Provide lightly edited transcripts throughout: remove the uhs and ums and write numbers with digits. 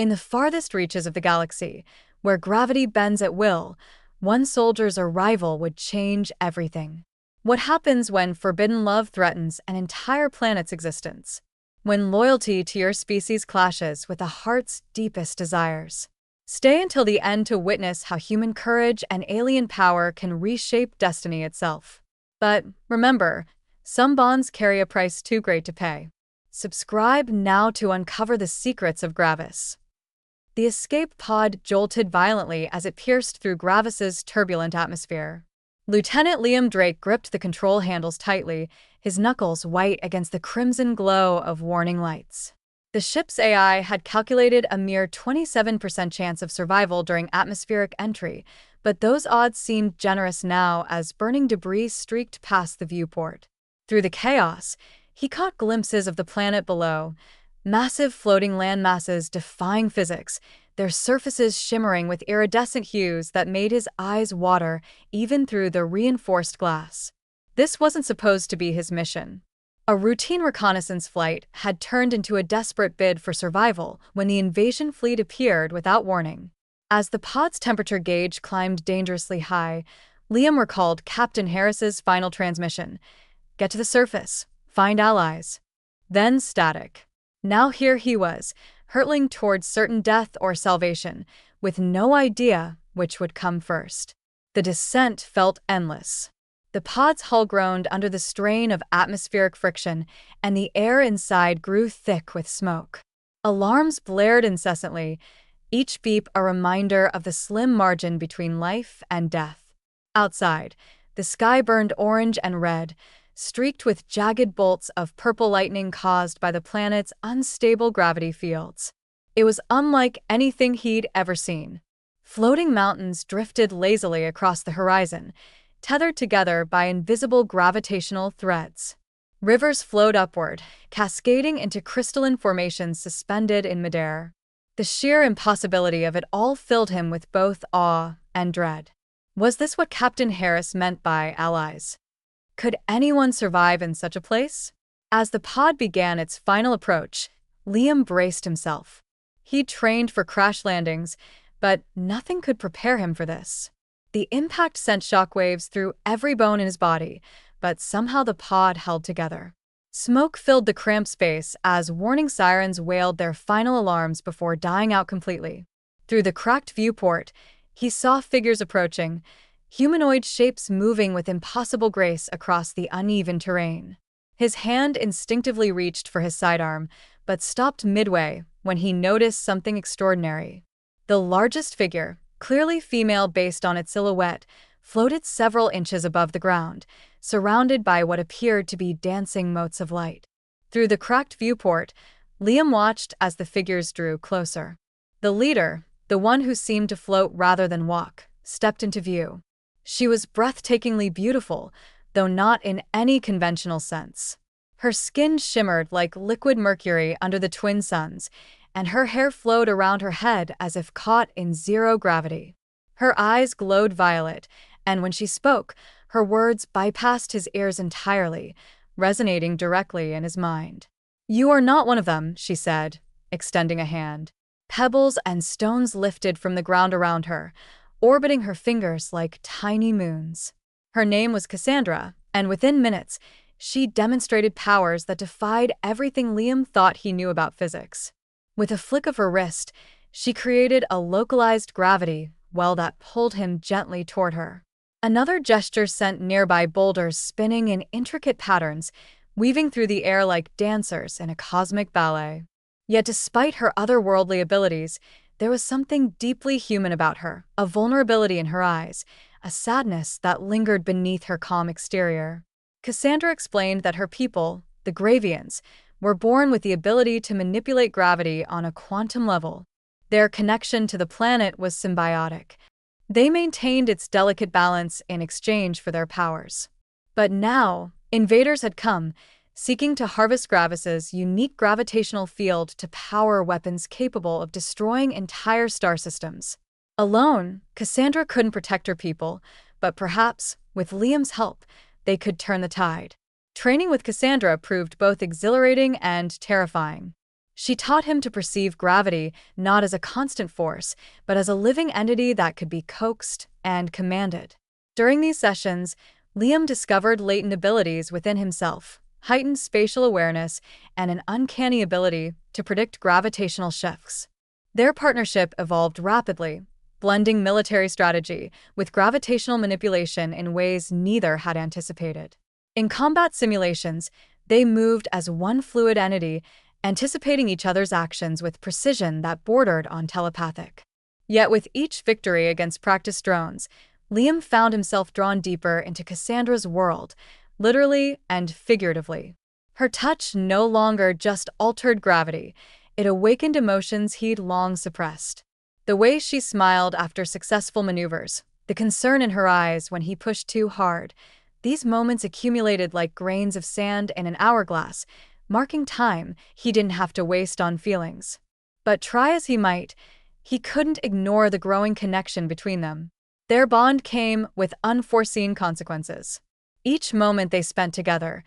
In the farthest reaches of the galaxy, where gravity bends at will, one soldier's arrival would change everything. What happens when forbidden love threatens an entire planet's existence? When loyalty to your species clashes with a heart's deepest desires? Stay until the end to witness how human courage and alien power can reshape destiny itself. But remember, some bonds carry a price too great to pay. Subscribe now to uncover the secrets of Gravis. The escape pod jolted violently as it pierced through Gravis's turbulent atmosphere. Lieutenant Liam Drake gripped the control handles tightly, his knuckles white against the crimson glow of warning lights. The ship's AI had calculated a mere 27% chance of survival during atmospheric entry, but those odds seemed generous now as burning debris streaked past the viewport. Through the chaos, he caught glimpses of the planet below, massive floating landmasses defying physics, their surfaces shimmering with iridescent hues that made his eyes water even through the reinforced glass. This wasn't supposed to be his mission. A routine reconnaissance flight had turned into a desperate bid for survival when the invasion fleet appeared without warning. As the pod's temperature gauge climbed dangerously high, Liam recalled Captain Harris's final transmission. Get to the surface. Find allies. Then static. Now here he was, hurtling towards certain death or salvation, with no idea which would come first. The descent felt endless. The pod's hull groaned under the strain of atmospheric friction, and the air inside grew thick with smoke. Alarms blared incessantly, each beep a reminder of the slim margin between life and death. Outside, the sky burned orange and red, streaked with jagged bolts of purple lightning caused by the planet's unstable gravity fields. It was unlike anything he'd ever seen. Floating mountains drifted lazily across the horizon, tethered together by invisible gravitational threads. Rivers flowed upward, cascading into crystalline formations suspended in midair. The sheer impossibility of it all filled him with both awe and dread. Was this what Captain Harris meant by allies? Could anyone survive in such a place? As the pod began its final approach, Liam braced himself. He'd trained for crash landings, but nothing could prepare him for this. The impact sent shockwaves through every bone in his body, but somehow the pod held together. Smoke filled the cramped space as warning sirens wailed their final alarms before dying out completely. Through the cracked viewport, he saw figures approaching, humanoid shapes moving with impossible grace across the uneven terrain. His hand instinctively reached for his sidearm, but stopped midway when he noticed something extraordinary. The largest figure, clearly female based on its silhouette, floated several inches above the ground, surrounded by what appeared to be dancing motes of light. Through the cracked viewport, Liam watched as the figures drew closer. The leader, the one who seemed to float rather than walk, stepped into view. She was breathtakingly beautiful, though not in any conventional sense. Her skin shimmered like liquid mercury under the twin suns, and her hair flowed around her head as if caught in zero gravity. Her eyes glowed violet, and when she spoke, her words bypassed his ears entirely, resonating directly in his mind. "You are not one of them," she said, extending a hand. Pebbles and stones lifted from the ground around her, orbiting her fingers like tiny moons. Her name was Cassandra, and within minutes, she demonstrated powers that defied everything Liam thought he knew about physics. With a flick of her wrist, she created a localized gravity well that pulled him gently toward her. Another gesture sent nearby boulders spinning in intricate patterns, weaving through the air like dancers in a cosmic ballet. Yet despite her otherworldly abilities, there was something deeply human about her, a vulnerability in her eyes, a sadness that lingered beneath her calm exterior. Cassandra explained that her people, the Gravians, were born with the ability to manipulate gravity on a quantum level. Their connection to the planet was symbiotic. They maintained its delicate balance in exchange for their powers. But now, invaders had come, seeking to harvest Gravis's unique gravitational field to power weapons capable of destroying entire star systems. Alone, Cassandra couldn't protect her people, but perhaps, with Liam's help, they could turn the tide. Training with Cassandra proved both exhilarating and terrifying. She taught him to perceive gravity not as a constant force, but as a living entity that could be coaxed and commanded. During these sessions, Liam discovered latent abilities within himself, heightened spatial awareness, and an uncanny ability to predict gravitational shifts. Their partnership evolved rapidly, blending military strategy with gravitational manipulation in ways neither had anticipated. In combat simulations, they moved as one fluid entity, anticipating each other's actions with precision that bordered on telepathic. Yet with each victory against practice drones, Liam found himself drawn deeper into Cassandra's world, literally and figuratively. Her touch no longer just altered gravity, it awakened emotions he'd long suppressed. The way she smiled after successful maneuvers, the concern in her eyes when he pushed too hard, these moments accumulated like grains of sand in an hourglass, marking time he didn't have to waste on feelings. But try as he might, he couldn't ignore the growing connection between them. Their bond came with unforeseen consequences. Each moment they spent together,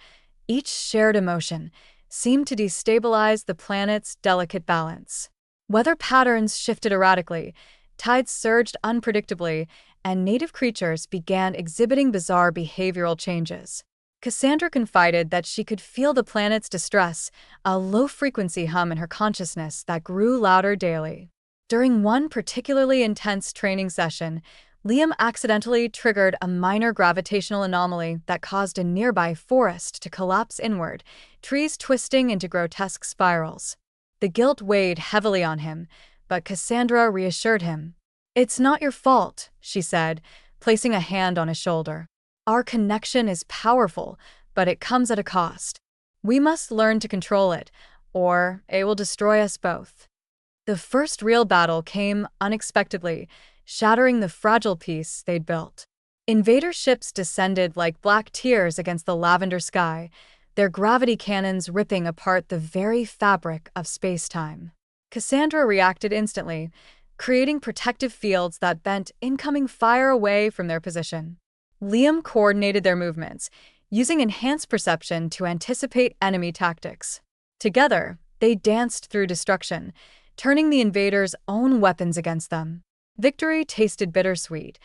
each shared emotion, seemed to destabilize the planet's delicate balance. Weather patterns shifted erratically, tides surged unpredictably, and native creatures began exhibiting bizarre behavioral changes. Cassandra confided that she could feel the planet's distress, a low-frequency hum in her consciousness that grew louder daily. During one particularly intense training session, Liam accidentally triggered a minor gravitational anomaly that caused a nearby forest to collapse inward, trees twisting into grotesque spirals. The guilt weighed heavily on him, but Cassandra reassured him. "It's not your fault," she said, placing a hand on his shoulder. "Our connection is powerful, but it comes at a cost. We must learn to control it, or it will destroy us both." The first real battle came unexpectedly, shattering the fragile peace they'd built. Invader ships descended like black tears against the lavender sky, their gravity cannons ripping apart the very fabric of space-time. Cassandra reacted instantly, creating protective fields that bent incoming fire away from their position. Liam coordinated their movements, using enhanced perception to anticipate enemy tactics. Together, they danced through destruction, turning the invaders' own weapons against them. Victory tasted bittersweet,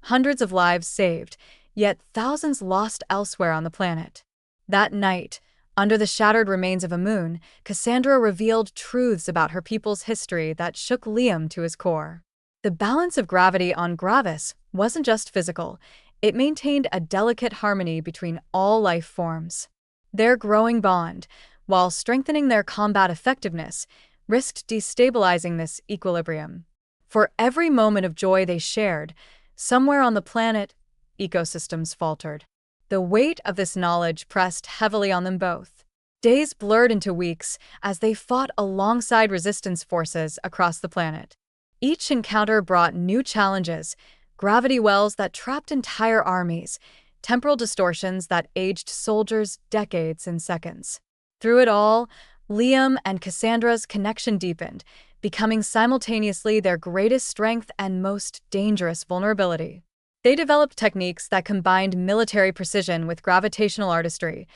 hundreds of lives saved, yet thousands lost elsewhere on the planet. That night, under the shattered remains of a moon, Cassandra revealed truths about her people's history that shook Liam to his core. The balance of gravity on Gravis wasn't just physical, it maintained a delicate harmony between all life forms. Their growing bond, while strengthening their combat effectiveness, risked destabilizing this equilibrium. For every moment of joy they shared, somewhere on the planet, ecosystems faltered. The weight of this knowledge pressed heavily on them both. Days blurred into weeks as they fought alongside resistance forces across the planet. Each encounter brought new challenges, gravity wells that trapped entire armies, temporal distortions that aged soldiers decades in seconds. Through it all, Liam and Cassandra's connection deepened, becoming simultaneously their greatest strength and most dangerous vulnerability. They developed techniques that combined military precision with gravitational artistry,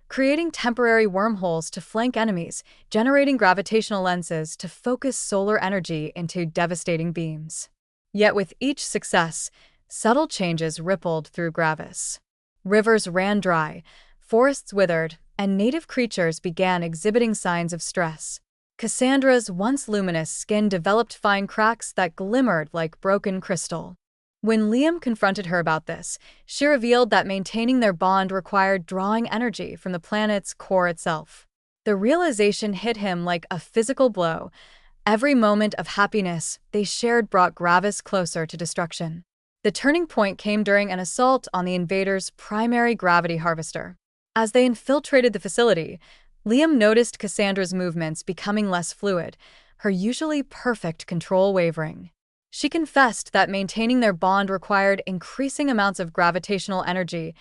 creating temporary wormholes to flank enemies, generating gravitational lenses to focus solar energy into devastating beams. Yet with each success, subtle changes rippled through Gravis. Rivers ran dry, forests withered, and native creatures began exhibiting signs of stress. Cassandra's once luminous skin developed fine cracks that glimmered like broken crystal. When Liam confronted her about this, she revealed that maintaining their bond required drawing energy from the planet's core itself. The realization hit him like a physical blow. Every moment of happiness they shared brought Gravis closer to destruction. The turning point came during an assault on the invaders' primary gravity harvester. As they infiltrated the facility, Liam noticed Cassandra's movements becoming less fluid, her usually perfect control wavering. She confessed that maintaining their bond required increasing amounts of gravitational energy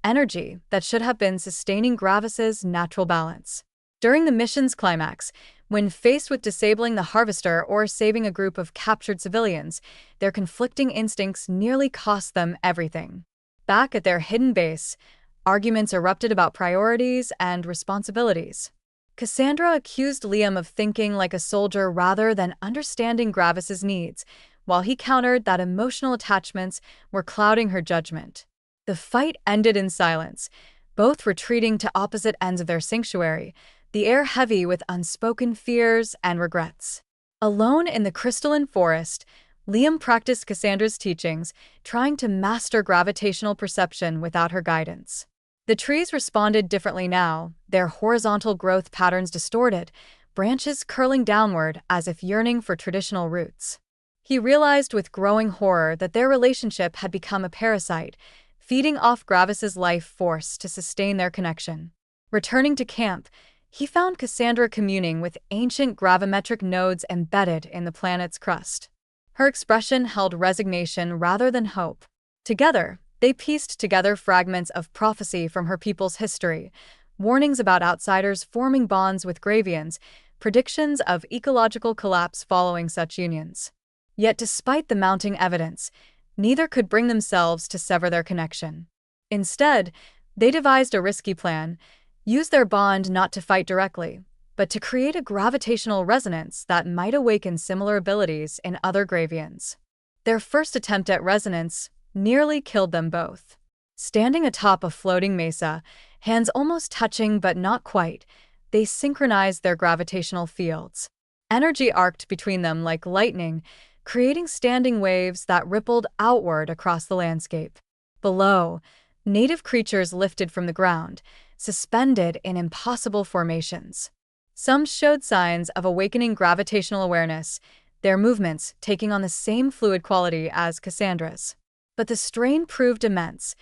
that should have been sustaining Gravis's natural balance. During the mission's climax, when faced with disabling the harvester or saving a group of captured civilians, their conflicting instincts nearly cost them everything. Back at their hidden base, arguments erupted about priorities and responsibilities. Cassandra accused Liam of thinking like a soldier rather than understanding Gravis's needs, while he countered that emotional attachments were clouding her judgment. The fight ended in silence, both retreating to opposite ends of their sanctuary, the air heavy with unspoken fears and regrets. Alone in the crystalline forest, Liam practiced Cassandra's teachings, trying to master gravitational perception without her guidance. The trees responded differently now, their horizontal growth patterns distorted, branches curling downward as if yearning for traditional roots. He realized with growing horror that their relationship had become a parasite, feeding off Gravis's life force to sustain their connection. Returning to camp, he found Cassandra communing with ancient gravimetric nodes embedded in the planet's crust. Her expression held resignation rather than hope. Together, they pieced together fragments of prophecy from her people's history, warnings about outsiders forming bonds with Gravians, predictions of ecological collapse following such unions. Yet despite the mounting evidence, neither could bring themselves to sever their connection. Instead, they devised a risky plan, used their bond not to fight directly, but to create a gravitational resonance that might awaken similar abilities in other Gravians. Their first attempt at resonance nearly killed them both. Standing atop a floating mesa, hands almost touching but not quite, they synchronized their gravitational fields. Energy arced between them like lightning, creating standing waves that rippled outward across the landscape. Below, native creatures lifted from the ground, suspended in impossible formations. Some showed signs of awakening gravitational awareness, their movements taking on the same fluid quality as Cassandra's. But the strain proved immense.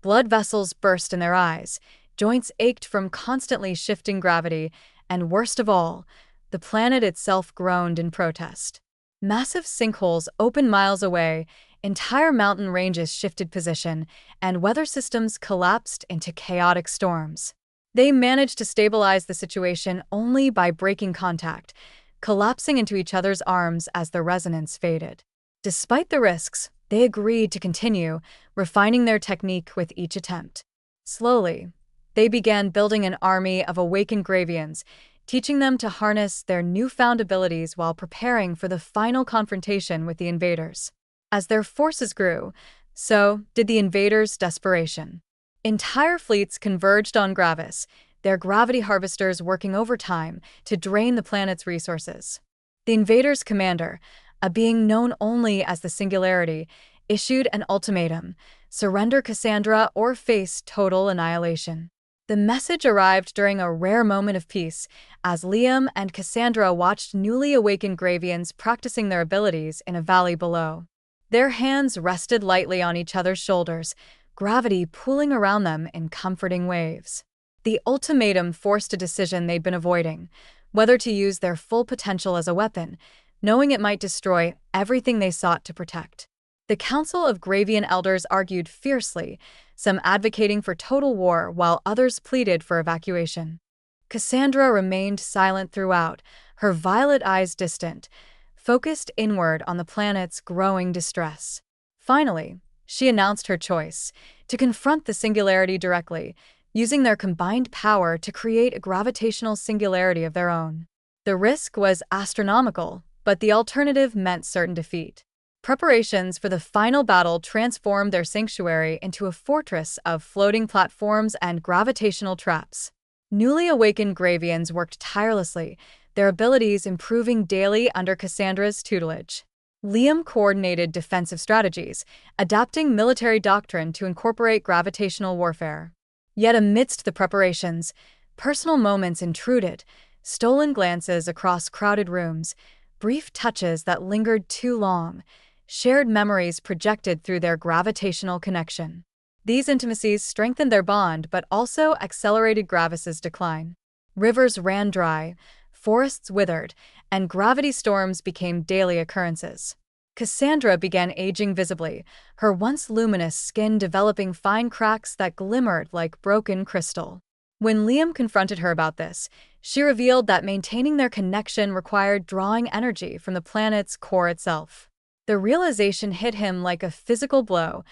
Blood vessels burst in their eyes, joints ached from constantly shifting gravity, and worst of all, the planet itself groaned in protest. Massive sinkholes opened miles away, entire mountain ranges shifted position, and weather systems collapsed into chaotic storms. They managed to stabilize the situation only by breaking contact, collapsing into each other's arms as the resonance faded. Despite the risks, they agreed to continue, refining their technique with each attempt. Slowly, they began building an army of awakened Gravians, teaching them to harness their newfound abilities while preparing for the final confrontation with the invaders. As their forces grew, so did the invaders' desperation. Entire fleets converged on Gravis, their gravity harvesters working overtime to drain the planet's resources. The invaders' commander, a being known only as the Singularity, issued an ultimatum: surrender Cassandra or face total annihilation. The message arrived during a rare moment of peace, as Liam and Cassandra watched newly awakened Gravians practicing their abilities in a valley below. Their hands rested lightly on each other's shoulders, gravity pooling around them in comforting waves. The ultimatum forced a decision they'd been avoiding: whether to use their full potential as a weapon, knowing it might destroy everything they sought to protect. The Council of Gravian Elders argued fiercely, some advocating for total war while others pleaded for evacuation. Cassandra remained silent throughout, her violet eyes distant, focused inward on the planet's growing distress. Finally, she announced her choice: to confront the Singularity directly, using their combined power to create a gravitational singularity of their own. The risk was astronomical, but the alternative meant certain defeat. Preparations for the final battle transformed their sanctuary into a fortress of floating platforms and gravitational traps. Newly awakened Gravians worked tirelessly, their abilities improving daily under Cassandra's tutelage. Liam coordinated defensive strategies, adapting military doctrine to incorporate gravitational warfare. Yet amidst the preparations, personal moments intruded: stolen glances across crowded rooms, brief touches that lingered too long, shared memories projected through their gravitational connection. These intimacies strengthened their bond but also accelerated Gravis's decline. Rivers ran dry, forests withered, and gravity storms became daily occurrences. Cassandra began aging visibly, her once luminous skin developing fine cracks that glimmered like broken crystal. When Liam confronted her about this, she revealed that maintaining their connection required drawing energy from the planet's core itself. The realization hit him like a physical blow.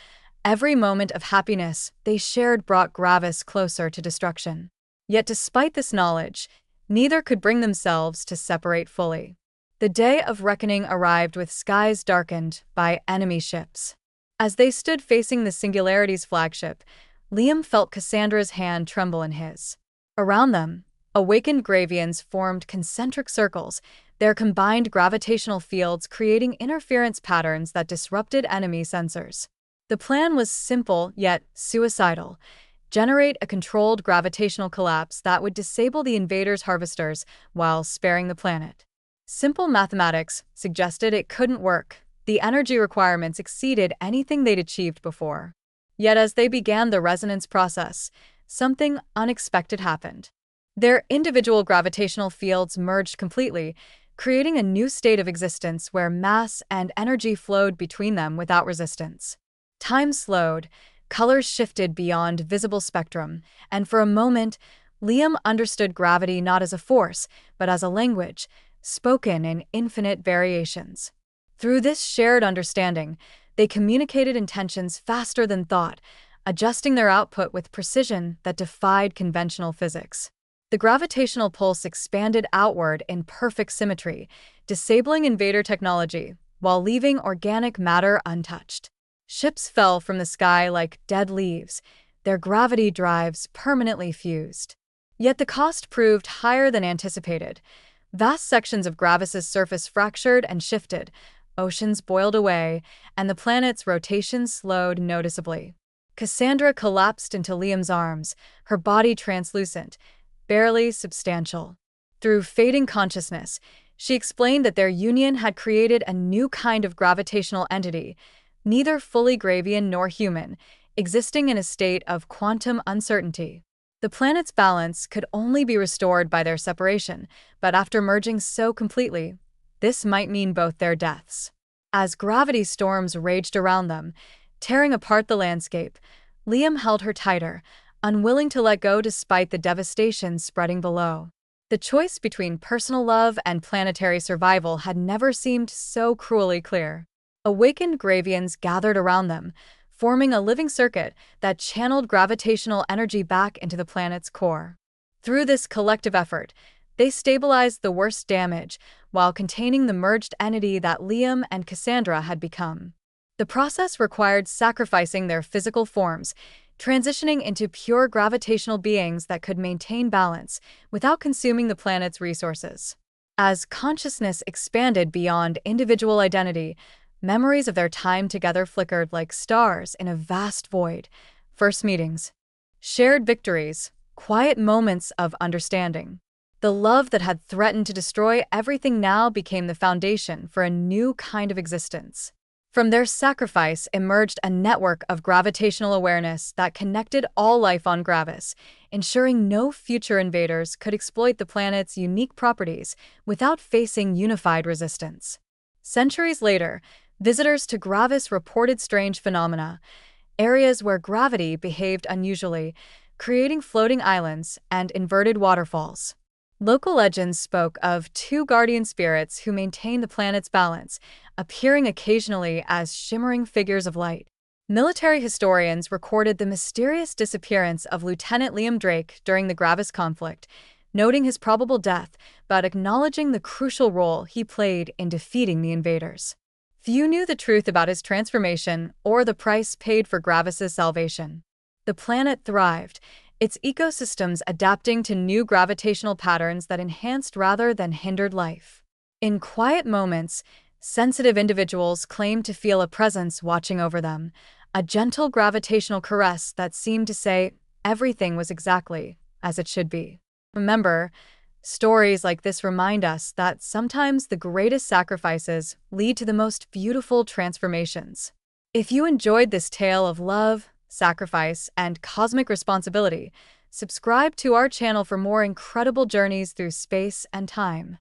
Every moment of happiness they shared brought Gravis closer to destruction. Yet despite this knowledge, Neither could bring themselves to separate fully. The day of reckoning arrived with skies darkened by enemy ships. As they stood facing the Singularity's flagship, Liam felt Cassandra's hand tremble in his. Around them, awakened Gravians formed concentric circles, their combined gravitational fields creating interference patterns that disrupted enemy sensors. The plan was simple yet suicidal. Generate a controlled gravitational collapse that would disable the invaders' harvesters while sparing the planet. Simple mathematics suggested it couldn't work. The energy requirements exceeded anything they'd achieved before. Yet as they began the resonance process, something unexpected happened. Their individual gravitational fields merged completely, creating a new state of existence where mass and energy flowed between them without resistance. Time slowed, colors shifted beyond visible spectrum, and for a moment, Liam understood gravity not as a force, but as a language, spoken in infinite variations. Through this shared understanding, they communicated intentions faster than thought, adjusting their output with precision that defied conventional physics. The gravitational pulse expanded outward in perfect symmetry, disabling invader technology while leaving organic matter untouched. Ships fell from the sky like dead leaves, their gravity drives permanently fused. Yet the cost proved higher than anticipated. Vast sections of Gravis's surface fractured and shifted, oceans boiled away, and the planet's rotation slowed noticeably. Cassandra collapsed into Liam's arms, her body translucent, barely substantial. Through fading consciousness, she explained that their union had created a new kind of gravitational entity, neither fully Gravian nor human, existing in a state of quantum uncertainty. The planet's balance could only be restored by their separation, but after merging so completely, this might mean both their deaths. As gravity storms raged around them, tearing apart the landscape, Liam held her tighter, unwilling to let go despite the devastation spreading below. The choice between personal love and planetary survival had never seemed so cruelly clear. Awakened Gravians gathered around them, forming a living circuit that channeled gravitational energy back into the planet's core. Through this collective effort, they stabilized the worst damage while containing the merged entity that Liam and Cassandra had become. The process required sacrificing their physical forms, transitioning into pure gravitational beings that could maintain balance without consuming the planet's resources. As consciousness expanded beyond individual identity, memories of their time together flickered like stars in a vast void. First meetings, shared victories, quiet moments of understanding. The love that had threatened to destroy everything now became the foundation for a new kind of existence. From their sacrifice emerged a network of gravitational awareness that connected all life on Gravis, ensuring no future invaders could exploit the planet's unique properties without facing unified resistance. Centuries later, visitors to Gravis reported strange phenomena, areas where gravity behaved unusually, creating floating islands and inverted waterfalls. Local legends spoke of two guardian spirits who maintained the planet's balance, appearing occasionally as shimmering figures of light. Military historians recorded the mysterious disappearance of Lieutenant Liam Drake during the Gravis conflict, noting his probable death but acknowledging the crucial role he played in defeating the invaders. Few knew the truth about his transformation or the price paid for Gravis's salvation. The planet thrived, its ecosystems adapting to new gravitational patterns that enhanced rather than hindered life. In quiet moments, sensitive individuals claimed to feel a presence watching over them, a gentle gravitational caress that seemed to say everything was exactly as it should be. Remember, stories like this remind us that sometimes the greatest sacrifices lead to the most beautiful transformations. If you enjoyed this tale of love, sacrifice, and cosmic responsibility, subscribe to our channel for more incredible journeys through space and time.